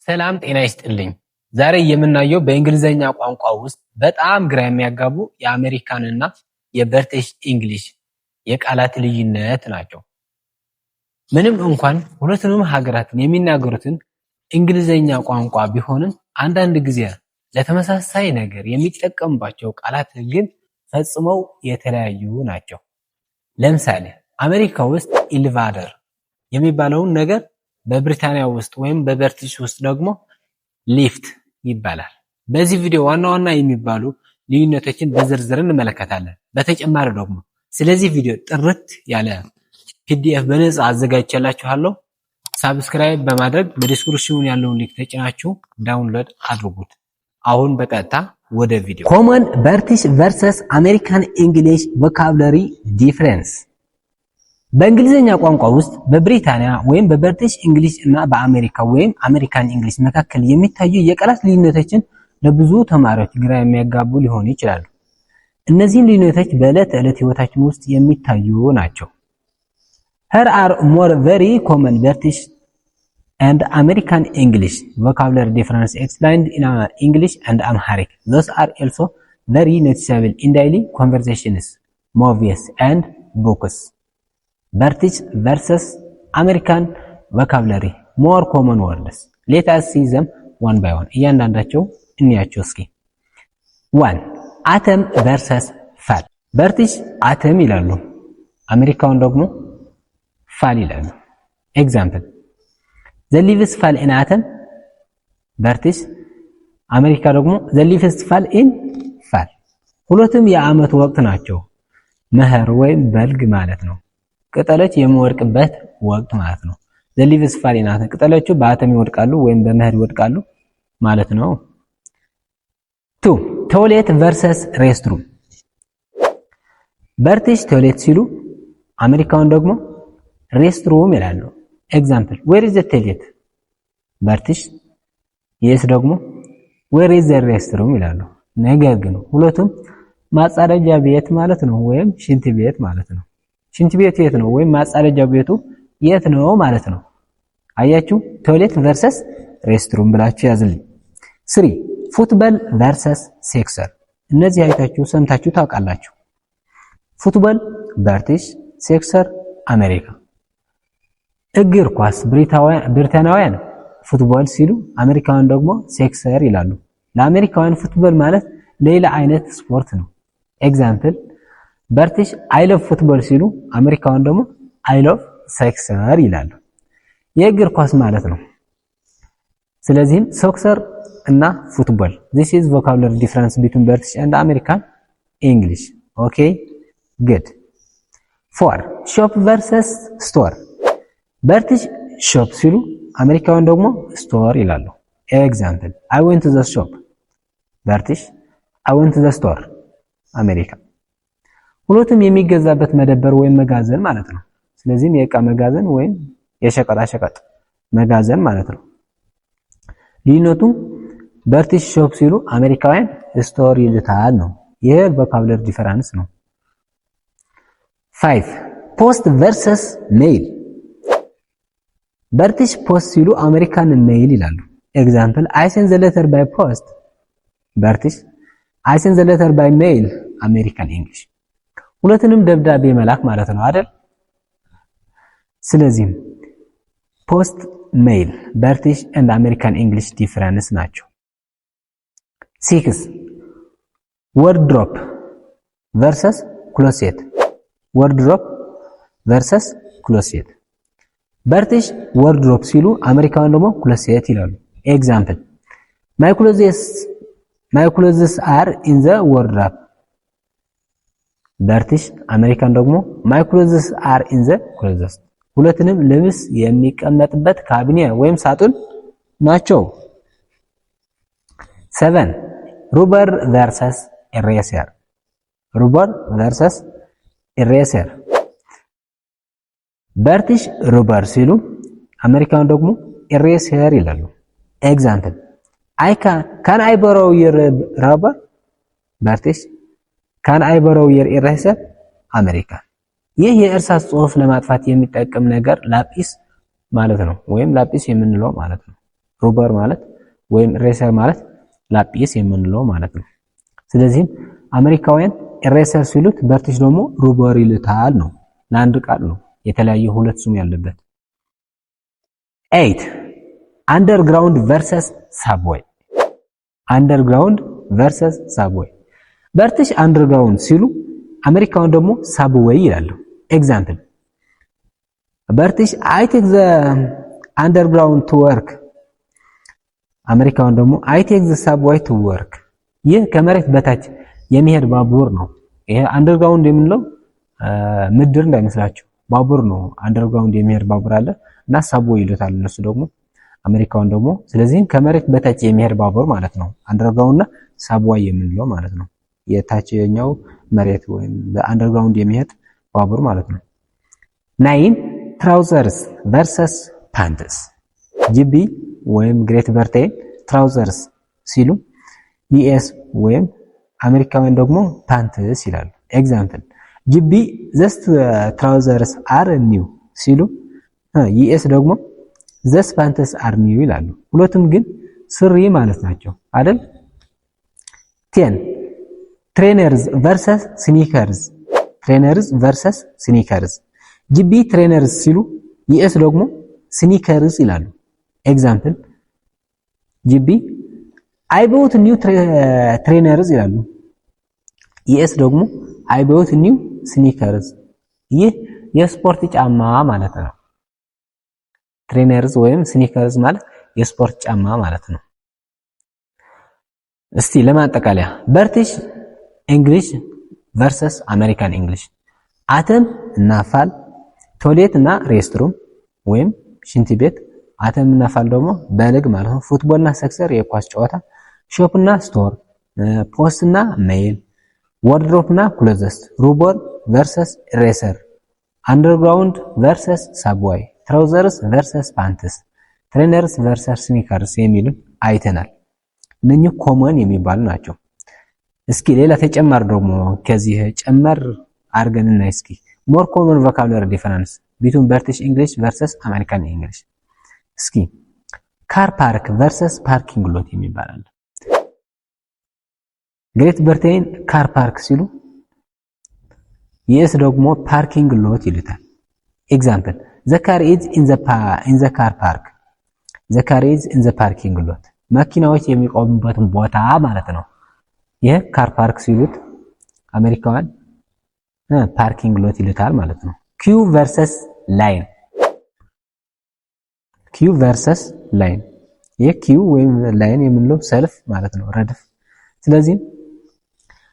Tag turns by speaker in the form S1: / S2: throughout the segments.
S1: ሰላም ጤና ይስጥልኝ። ዛሬ የምናየው በእንግሊዘኛ ቋንቋ ውስጥ በጣም ግራ የሚያጋቡ የአሜሪካንና የብሪቲሽ እንግሊሽ የቃላት ልዩነት ናቸው። ምንም እንኳን ሁለቱንም ሀገራትን የሚናገሩትን እንግሊዘኛ ቋንቋ ቢሆንም አንዳንድ ጊዜ ለተመሳሳይ ነገር የሚጠቀሙባቸው ቃላት ግን ፈጽመው የተለያዩ ናቸው። ለምሳሌ አሜሪካ ውስጥ ኢሊቫተር የሚባለውን ነገር በብሪታንያ ውስጥ ወይም በብሪቲሽ ውስጥ ደግሞ ሊፍት ይባላል። በዚህ ቪዲዮ ዋና ዋና የሚባሉ ልዩነቶችን በዝርዝር እንመለከታለን። በተጨማሪ ደግሞ ስለዚህ ቪዲዮ ጥርት ያለ ፒዲኤፍ በነፃ አዘጋጅቼላችኋለሁ። ሳብስክራይብ በማድረግ በዲስክሪፕሽኑ ያለውን ሊንክ ተጭናችሁ ዳውንሎድ አድርጉት። አሁን በቀጥታ ወደ ቪዲዮ። ኮመን ብሪቲሽ ቨርሰስ አሜሪካን እንግሊሽ ቮካብላሪ ዲፈረንስ። በእንግሊዘኛ ቋንቋ ውስጥ በብሪታንያ ወይም በብሪቲሽ እንግሊሽ እና በአሜሪካ ወይም አሜሪካን እንግሊሽ መካከል የሚታዩ የቃላት ልዩነቶችን ለብዙ ተማሪዎች ግራ የሚያጋቡ ሊሆኑ ይችላሉ። እነዚህን ልዩነቶች በዕለት ተዕለት ህይወታችን ውስጥ የሚታዩ ናቸው። Here are more very common British and American English vocabulary differences explained in English and Amharic. Those are also very noticeable in daily conversations, movies, and books. British versus American vocabulary, more common words. Let us see them one by one. እያንዳንዳቸው እንያቸው እስኪ። 1. atom versus fall. British atom ይላሉ፣ አሜሪካውን ደግሞ fall ይላሉ። Example: the leaves fall in autumn. British አሜሪካ ደግሞ the leaves fall in fall። ሁለቱም የዓመት ወቅት ናቸው። መኸር ወይም በልግ ማለት ነው። ቅጠሎች የሚወድቅበት ወቅት ማለት ነው። the leaves fall in autumn። ቅጠሎቹ በአተም ይወድቃሉ ወይም በመኸር ይወድቃሉ ማለት ነው። 2. toilet versus restroom. British toilet ሲሉ አሜሪካውን ደግሞ restroom ይላሉ። Example: where is the toilet? British yes ደግሞ where is the restroom ይላሉ። ነገር ግን ሁለቱም ማጸዳጃ ቤት ማለት ነው ወይም ሽንት ቤት ማለት ነው። ሽንት ቤት የት ነው ወይም ማጸዳጃ ቤቱ የት ነው ማለት ነው። አያችሁ፣ ቶይሌት ቨርሰስ ሬስትሩም ብላችሁ ያዝልኝ። 3. ፉትቦል ቨርሰስ ሴክሰር። እነዚህ አይታችሁ ሰምታችሁ ታውቃላችሁ። ፉትቦል ብሪቲሽ፣ ሴክሰር አሜሪካ። እግር ኳስ ብሪታንያውያን ፉትቦል ሲሉ አሜሪካውያን ደግሞ ሴክሰር ይላሉ። ለአሜሪካውያን ፉትቦል ማለት ሌላ አይነት ስፖርት ነው። ኤግዛምፕል: ብሪቲሽ አይ ሎቭ ፉትቦል ሲሉ አሜሪካውያን ደግሞ አይ ሎቭ ሴክሰር ይላሉ። የእግር ኳስ ማለት ነው። ስለዚህም ሶክሰር እና ፉትቦል። this is vocabulary difference between British and American English. okay good. 4. shop versus store. British shop ሲሉ አሜሪካውያን ደግሞ store ይላሉ። ኤግዛምፕል: I went to the shop. British I went to the store አሜሪካ። ሁለቱም የሚገዛበት መደብር ወይም መጋዘን ማለት ነው። ስለዚህም የእቃ መጋዘን ወይም የሸቀጣ ሸቀጥ መጋዘን ማለት ነው። ልዩነቱ ብሪቲሽ ሾፕ ሲሉ አሜሪካውያን ስቶር ይሉታል ነው። ይሄ ቮካብለሪ ዲፈረንስ ነው። 5. ፖስት ቨርሰስ ሜይል። ብሪቲሽ ፖስት ሲሉ አሜሪካን ሜይል ይላሉ። ኤግዛምፕል: I sent the letter by post. ብሪቲሽ I sent the letter by mail አሜሪካን እንግሊሽ። ሁለቱንም ደብዳቤ መላክ ማለት ነው አይደል? ስለዚህም ፖስት ሜይል ብሪቲሽ and አሜሪካን እንግሊሽ ዲፈረንስ ናቸው። 6. ወርድሮፕ ቨርሰስ ክሎሴት። ወርድሮፕ ቨርሰስ ክሎሴት። ብሪቲሽ ወርድሮፕ ሲሉ አሜሪካውያን ደግሞ ክሎሴት ይላሉ። ኤግዛምፕል: my clothes are in the wardrobe. ብሪቲሽ አሜሪካን ደግሞ my clothes are in the closet። ሁለቱንም ልብስ የሚቀመጥበት ካቢኔ ወይም ሳጥን ናቸው። 7. ሩበር ቨርሰስ ኢሬሰር። ሩበር ቨርሰስ ኢሬሰር። ብሪቲሽ ሩበር ሲሉ አሜሪካን ደግሞ ኢሬሰር ይላሉ። ኤግዛምፕል: can I borrow your rubber? ብሪቲሽ can I borrow your eraser? አሜሪካ። ይህ የእርሳስ ጽሑፍ ለማጥፋት የሚጠቀም ነገር ላጲስ ማለት ነው ወይም ላጲስ የምንለው ማለት ነው። ሩበር ማለት ወይም ኢሬሰር ማለት ላጲስ የምንለው ማለት ነው። ስለዚህም አሜሪካውያን ኢሬሰር ሲሉት በርቲሽ ደግሞ ሩበር ይሉታል ነው። ለአንድ ቃል ነው የተለያየ ሁለት ስም ያለበት። 8 አንደርግራውንድ ቨርሰስ ሳብዌይ። አንደርግራውንድ ቨርሰስ ሳብዌይ። በርቲሽ አንደርግራውንድ ሲሉ አሜሪካውያን ደግሞ ሳብዌይ ይላሉ። ኤግዛምፕል በርቲሽ አይ ቴክ ዘ አንደርግራውንድ ቱ ወርክ። አሜሪካውያን ደግሞ አይ ቴክ ዘ ሳብዌይ ቱ ወርክ። ይህ ከመሬት በታች የሚሄድ ባቡር ነው። ይሄ አንደርግራውንድ የምንለው ምድር እንዳይመስላችሁ ባቡር ነው። አንደርግራውንድ የሚሄድ ባቡር አለ እና ሳብዌይ ይሉታል እነሱ ደግሞ አሜሪካውያን ደግሞ። ስለዚህም ከመሬት በታች የሚሄድ ባቡር ማለት ነው አንደርግራውንድ እና ሳብዌይ የምንለው ማለት ነው። የታችኛው መሬት ወይም በአንደርግራውንድ የሚሄድ ባቡር ማለት ነው። 9 ትራውዘርስ ቨርሰስ ፓንትስ። ጂቢ ወይም ግሬት ብሪቴን ትራውዘርስ ሲሉ ዩኤስ ወይም አሜሪካውያን ደግሞ ፓንትስ ይላሉ። ኤግዛምፕል ጂቢ ዘስት ትራውዘርስ አር ኒው ሲሉ ዩኤስ ደግሞ ዘስ ፓንትስ አር ኒው ይላሉ። ሁለቱም ግን ስሪ ማለት ናቸው አይደል? 10 ትሬነርስ ቨርሰስ ስኒከርስ። ትሬነርስ ቨርሰስ ስኒከርስ። ጂቢ ትሬነርስ ሲሉ ዩኤስ ደግሞ ስኒከርስ ይላሉ። ኤግዛምፕል ጂቢ አይ ቦት ኒው ትሬነርስ ይላሉ። ዩኤስ ደግሞ አይ ቦት ኒው ስኒከርስ። ይህ የስፖርት ጫማ ማለት ነው። ትሬነርስ ወይም ስኒከርስ ማለት የስፖርት ጫማ ማለት ነው። እስቲ ለማጠቃለያ በርቲሽ እንግሊሽ ቨርሰስ አሜሪካን እንግሊሽ። አተም እና ፋል፣ ቶይሌት እና ሬስትሩም ወይም ሽንት ቤት። አተም እና ፋል ደግሞ በልግ ማለት ነው። ፉትቦል እና ሰክሰር የኳስ ጨዋታ። ሾፕ እና ስቶር፣ ፖስት እና ሜይል፣ ዋርድሮፕ እና ክሎዘት። ሩበር ቨርሰስ ኢሬሰር፣ አንደርግራውንድ ቨርሰስ ሳብዌይ፣ ትራውዘርስ ቨርሰስ ፓንትስ፣ ትሬነርስ ቨርሰስ ስኒከርስ የሚሉን አይተናል። እነኚህ ኮመን የሚባሉ ናቸው። እስኪ ሌላ ተጨማሪ ደግሞ ከዚህ ጨመር አድርገን እናይ እስኪ። ሞር ኮመን ቮካብላሪ ዲፈረንስ ቢትዊን ብሪቲሽ እንግሊሽ ቨርሰስ አሜሪካን እንግሊሽ። እስኪ ካር ፓርክ ቨርሰስ ፓርኪንግ ሎት የሚባል አለ። ግሬት ብሪቴን ካር ፓርክ ሲሉ ዩኤስ ደግሞ ፓርኪንግ ሎት ይሉታል። ኤግዛምፕል ዘ ካር ኢዝ ኢን ዘ ካር ፓርክ፣ ዘ ካር ኢዝ ኢን ዘ ፓርኪንግ ሎት። መኪናዎች የሚቆሙበትን ቦታ ማለት ነው። ይህ ካር ፓርክ ሲሉት አሜሪካውያን ፓርኪንግ ሎት ይሉታል ማለት ነው። ኪው ቨርሰስ ላይን፣ ኪው ቨርሰስ ላይን። ይህ ኪው ወይም ላይን የምንለው ሰልፍ ማለት ነው፣ ረድፍ። ስለዚህ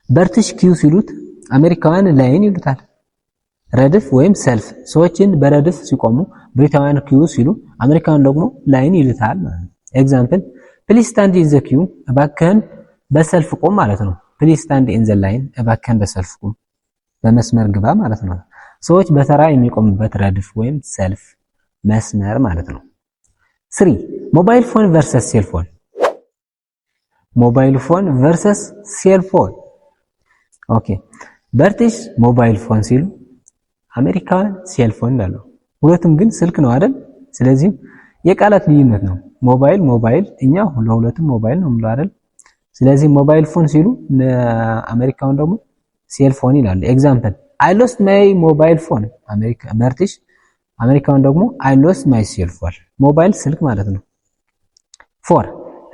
S1: በርቲሽ ኪው ሲሉት አሜሪካውያን ላይን ይሉታል፣ ረድፍ ወይም ሰልፍ። ሰዎችን በረድፍ ሲቆሙ ብሪታውያን ኪው ሲሉ አሜሪካውያን ደግሞ ላይን ይሉታል ማለት ነው። ኤግዛምፕል ፕሊዝ ስታንድ ኢን ዘ ኪው፣ እባክህን በሰልፍ ቁም ማለት ነው። ፕሊዝ ስታንድ ኢን ዘ ላይን፣ እባክህን በሰልፍ ቁም፣ በመስመር ግባ ማለት ነው። ሰዎች በተራ የሚቆሙበት ረድፍ ወይም ሰልፍ መስመር ማለት ነው። 3 ሞባይል ፎን ቨርሰስ ሴልፎን። ሞባይል ፎን ቨርሰስ ሴልፎን። ኦኬ በርቲሽ ሞባይል ፎን ሲሉ አሜሪካውያን ሴልፎን እንዳሉ፣ ሁለቱም ግን ስልክ ነው አይደል? ስለዚህ የቃላት ልዩነት ነው። ሞባይል ሞባይል፣ እኛ ለሁለቱም ሞባይል ነው የምንለው አይደል? ስለዚህ ሞባይል ፎን ሲሉ አሜሪካውን ደግሞ ሴልፎን ይላሉ። ኤግዛምፕል አይ ሎስት ማይ ሞባይል ፎን። በርቲሽ አሜሪካውን ደግሞ አይ ሎስት ማይ ሴልፎን። ሞባይል ስልክ ማለት ነው። 4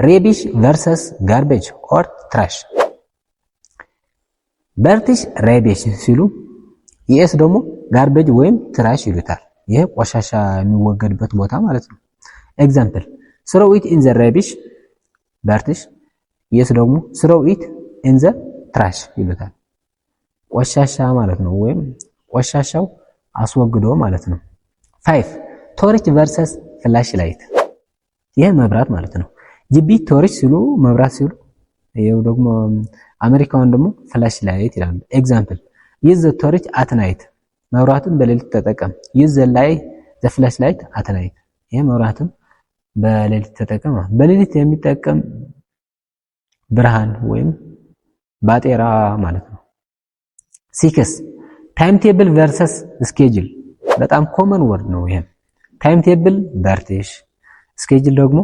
S1: ሬቢሽ ቨርሰስ ጋርቤጅ ኦር ትራሽ። በርቲሽ ሬቢሽ ሲሉ ዩኤስ ደግሞ ጋርቤጅ ወይም ትራሽ ይሉታል። ይሄ ቆሻሻ የሚወገድበት ቦታ ማለት ነው። ኤግዛምፕል ስሮው ኢት ኢን ዘ ሬቢሽ። በርቲሽ ዩኤስ ደግሞ ስሮው ኢት ኢን ዘ ትራሽ ይሉታል። ቆሻሻ ማለት ነው፣ ወይም ቆሻሻው አስወግዶ ማለት ነው። 5 ቶርች ቨርሰስ ፍላሽ ላይት። ይሄ መብራት ማለት ነው። ጂቢ ቶርች ሲሉ መብራት ሲሉ፣ ይሄው ደግሞ አሜሪካውን ደግሞ ፍላሽ ላይት ይላሉ። ኤግዛምፕል ዩዝ ዘ ቶርች አት ናይት። መብራትን በሌሊት ተጠቀም። ዩዝ ዘ ላይት ዘ ፍላሽ ላይት አት ናይት። ይሄ መብራትን በሌሊት ተጠቀም። በሌሊት የሚጠቀም ብርሃን ወይም ባጤራ ማለት ነው። 6 ታይም ቴብል ቨርሰስ ስኬጁል። በጣም ኮመን ወርድ ነው ይሄ። ታይም ቴብል በርቲሽ፣ ስኬጁል ደግሞ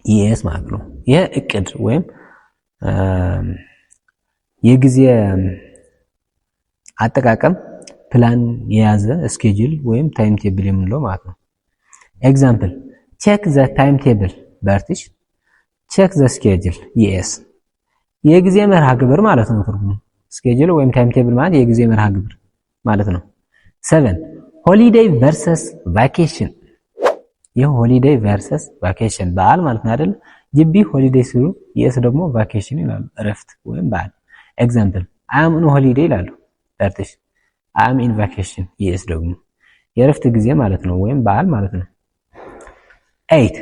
S1: ኢኤስ ማለት ነው። ይሄ እቅድ ወይም የጊዜ አጠቃቀም ፕላን የያዘ ስኬጁል ወይም ታይም ቴብል የምንለው ማለት ነው። ኤግዛምፕል ቼክ ዘ ታይም ቴብል በርቲሽ ቼክ ዘ ስኬጁል ኢኤስ የጊዜ መርሃ ግብር ማለት ነው ትርጉሙ። ስኬጁል ወይም ታይም ቴብል ማለት የጊዜ መርሃ ግብር ማለት ነው። 7 ሆሊዴይ ቨርሰስ ቫኬሽን ይህ ሆሊዴይ ቨርሰስ ቫኬሽን በዓል ማለት ነው አይደል? ጅቢ ሆሊዴይ ሲሉ ኢኤስ ደግሞ ቫኬሽን ይላሉ እረፍት ወይም በዓል። ኤግዛምፕል አይ አም ኦን ሆሊዴይ ይላሉ በርቲሽ አይ አም ኢን ቫኬሽን ኢኤስ ደግሞ የእረፍት ጊዜ ማለት ነው ወይም በዓል ማለት ነው። 8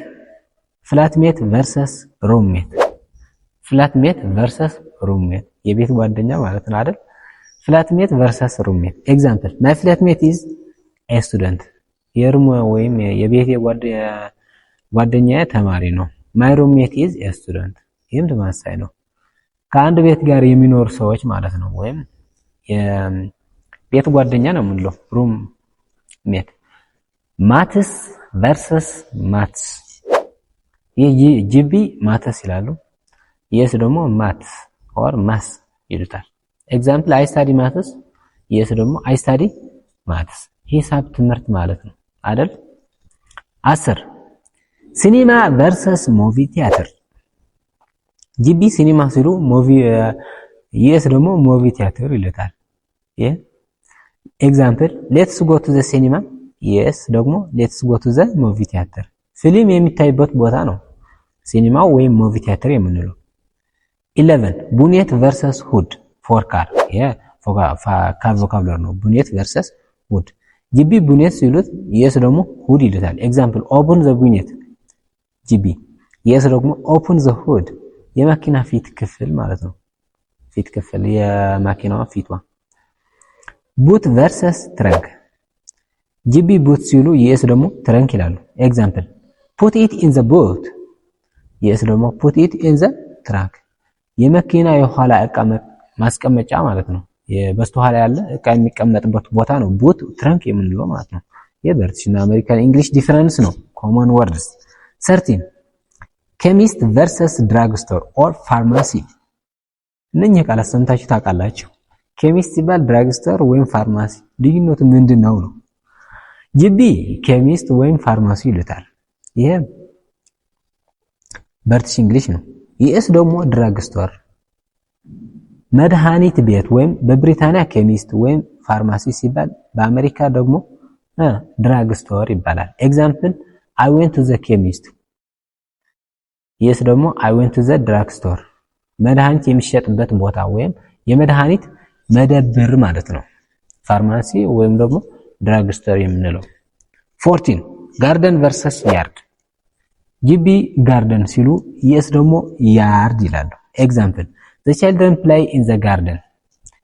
S1: ፍላትሜት ቨርሰስ ሩምሜት ፍላትሜት ቨርሰስ ሩምሜት የቤት ጓደኛ ማለት ነው አይደል? ፍላትሜት ቨርሰስ ሩምሜት ኤግዛምፕል ማይ ፍላትሜት ኢዝ ኤ ስቱደንት የሩም ወይም የቤት ጓደኛዬ ተማሪ ነው። ማይ ሩምሜት ኢዝ ኤ ስቱደንት ይህም ተመሳሳይ ነው። ከአንድ ቤት ጋር የሚኖሩ ሰዎች ማለት ነው ወይም የቤት ጓደኛ ነው የምንለው ሩም ሜት። ማትስ ቨርሰስ ማትስ ይህ ጂቢ ማትስ ይላሉ ኢኤስ ደግሞ ማትስ ኦር ማስ ይሉታል። ኤግዛምፕል አይ ስታዲ ማትስ ኢኤስ ደግሞ አይ ስታዲ ማትስ ሂሳብ ትምህርት ማለት ነው አይደል? 10 ሲኒማ ቨርሰስ ሙቪ ቲያትር ጂቢ ሲኒማ ሲሉ ሙቪ ኢኤስ ደግሞ ሙቪ ቲያትር ይሉታል። ኤግዛምፕል ሌትስ ጎ ቱ ዘ ሲኒማ ኢኤስ ደግሞ ሌትስ ጎ ቱ ዘ ሙቪ ቲያትር ፊልም የሚታይበት ቦታ ነው ሲኒማው ወይም ሙቪ ቲያትር የምንለው። 11 ቡኔት ቨርሰስ ሁድ ፎር ካር ካር ቮካብለር ነው። ቡኔት ቨርሰስ ሁድ ጂቢ ቡኔት ሲሉት ኢኤስ ደግሞ ሁድ ይሉታል። ኤግዛምፕል ኦፕን ዘ ቡኔት ጂቢ ኢኤስ ደግሞ ኦፕን ዘ ሁድ የመኪና ፊት ክፍል ማለት ነው። ፊት ክፍል የመኪናዋ ፊቷ። ቡት ቨርሰስ ትረንክ ጂቢ ቡት ሲሉ ኢኤስ ደግሞ ትረንክ ይላሉ። ኤግዛምፕል ፑት ኢት ኢን ዘ ቡት ኢኤስ ደግሞ ፑት ኢት ኢን ዘ ትራንክ የመኪና የኋላ እቃ ማስቀመጫ ማለት ነው። በስተኋላ ያለ እቃ የሚቀመጥበት ቦታ ነው ቡት ትረንክ የምንለው ማለት ነው። የብሪቲሽና አሜሪካን እንግሊሽ ዲፈረንስ ነው ኮመን ወርድስ። 13 ኬሚስት ቨርሰስ ድራግ ስቶር ኦር ፋርማሲ እነኚህ ቃላት ሰምታችሁ ታውቃላችሁ። ኬሚስት ሲባል ድራግ ስቶር ወይም ፋርማሲ ልዩነቱ ምንድነው ነው? ጂቢ ኬሚስት ወይም ፋርማሲ ይሉታል። ይሄ ብሪቲሽ እንግሊሽ ነው። ኢኤስ ደግሞ ድራግ ስቶር መድኃኒት ቤት ወይም በብሪታንያ ኬሚስት ወይም ፋርማሲ ሲባል በአሜሪካ ደግሞ ድራግ ስቶር ይባላል። ኤግዛምፕል አይ ዌንት ቱ ዘ ኬሚስት ኢኤስ ደግሞ አይ ዌንት ቱ ዘ ድራግ ስቶር መድኃኒት የሚሸጥበት ቦታ ወይም የመድኃኒት መደብር ማለት ነው ፋርማሲ ወይም ደግሞ ድራግ ስቶር የምንለው። 14 ጋርደን ቨርሰስ ያርድ ጂቢ ጋርደን ሲሉ ኢኤስ ደግሞ ያርድ ይላሉ። ኤግዛምፕል the children play in the garden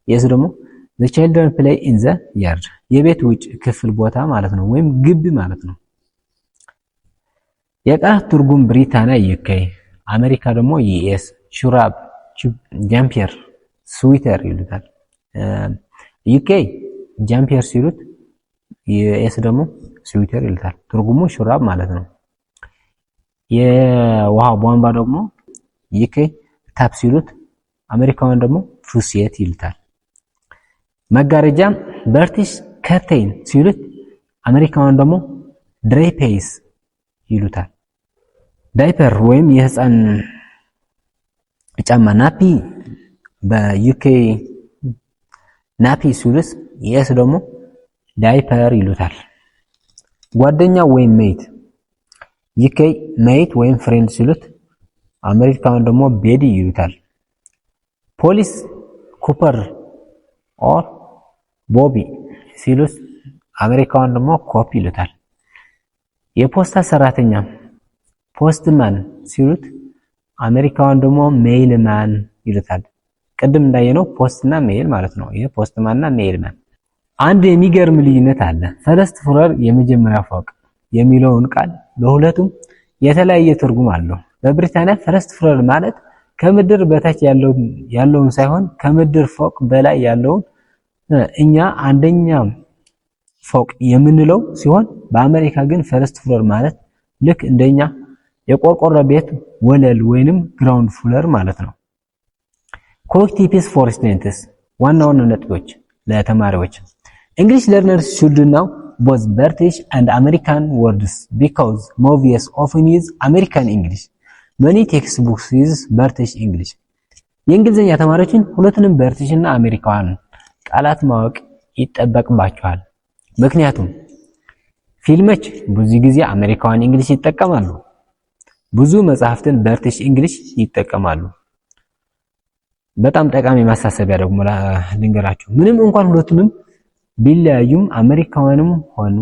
S1: ኢኤስ ደግሞ the children play in the yard የቤት ውጭ ክፍል ቦታ ማለት ነው ወይም ግቢ ማለት ነው። የቃላት ትርጉም ብሪታንያ ዩኬ አሜሪካ ደግሞ ኢኤስ ሹራብ ጃምፒየር ስዊተር ይሉታል። ዩኬ ጃምፒየር ሲሉት ኢኤስ ደግሞ ስዊተር ይሉታል። ትርጉሙ ሹራብ ማለት ነው። የውሃ ቧንቧ ደግሞ ዩኬ ታፕ ሲሉት አሜሪካውያን ደግሞ ፉሴት ይሉታል። መጋረጃ ብሪቲሽ ከርቴን ሲሉት አሜሪካውያን ደግሞ ድሬፔስ ይሉታል። ዳይፐር ወይም የህፃን ጫማ ናፒ በዩኬ ናፒ ሲሉት ኢኤስ ደግሞ ዳይፐር ይሉታል። ጓደኛ ወይም ሜት ዩኬ ሜት ወይም ፍሬንድ ሲሉት አሜሪካውያን ደግሞ ቤዲ ይሉታል። ፖሊስ ኩፐር ኦር ቦቢ ሲሉት አሜሪካውያን ደግሞ ኮፒ ይሉታል። የፖስታ ሰራተኛ ፖስትማን ሲሉት አሜሪካውያን ደግሞ ሜይልማን ይሉታል። ቅድም እንዳየነው ፖስትና ሜይል ማለት ነው። ይሄ ፖስትማንና ሜይልማን። አንድ የሚገርም ልዩነት አለ። ፈርስት ፍሎር የመጀመሪያ ፎቅ የሚለውን ቃል ለሁለቱም የተለያየ ትርጉም አለው። በብሪታንያ ፈርስት ፍሎር ማለት ከምድር በታች ያለውን ሳይሆን ከምድር ፎቅ በላይ ያለውን እኛ አንደኛ ፎቅ የምንለው ሲሆን በአሜሪካ ግን ፈርስት ፍሎር ማለት ልክ እንደኛ የቆርቆሮ ቤት ወለል ወይንም ግራውንድ ፍሎር ማለት ነው። quick tips for students ዋና ነጥቦች ለተማሪዎች English learners should know both British and American words because movies often use American English. Many textbooks use British English. የእንግሊዝኛ ተማሪዎችን ሁለቱንም ብሪቲሽ እና አሜሪካን ቃላት ማወቅ ይጠበቅባቸዋል። ምክንያቱም ፊልሞች ብዙ ጊዜ አሜሪካን እንግሊሽ ይጠቀማሉ። ብዙ መጽሐፍትን ብሪቲሽ እንግሊሽ ይጠቀማሉ። በጣም ጠቃሚ ማሳሰቢያ ደግሞ ልንገራችሁ። ምንም እንኳን ሁለቱንም ቢለያዩም አሜሪካውያንም ሆኑ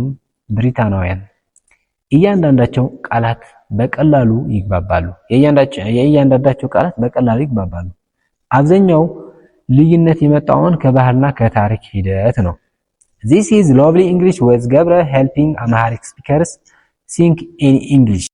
S1: ብሪታናውያን እያንዳንዳቸው ቃላት በቀላሉ ይግባባሉ። የእያንዳንዳቸው ቃላት በቀላሉ ይግባባሉ። አብዛኛው ልዩነት የመጣውን ከባህልና ከታሪክ ሂደት ነው። This is lovely English with Gabra helping Amharic speakers think in English.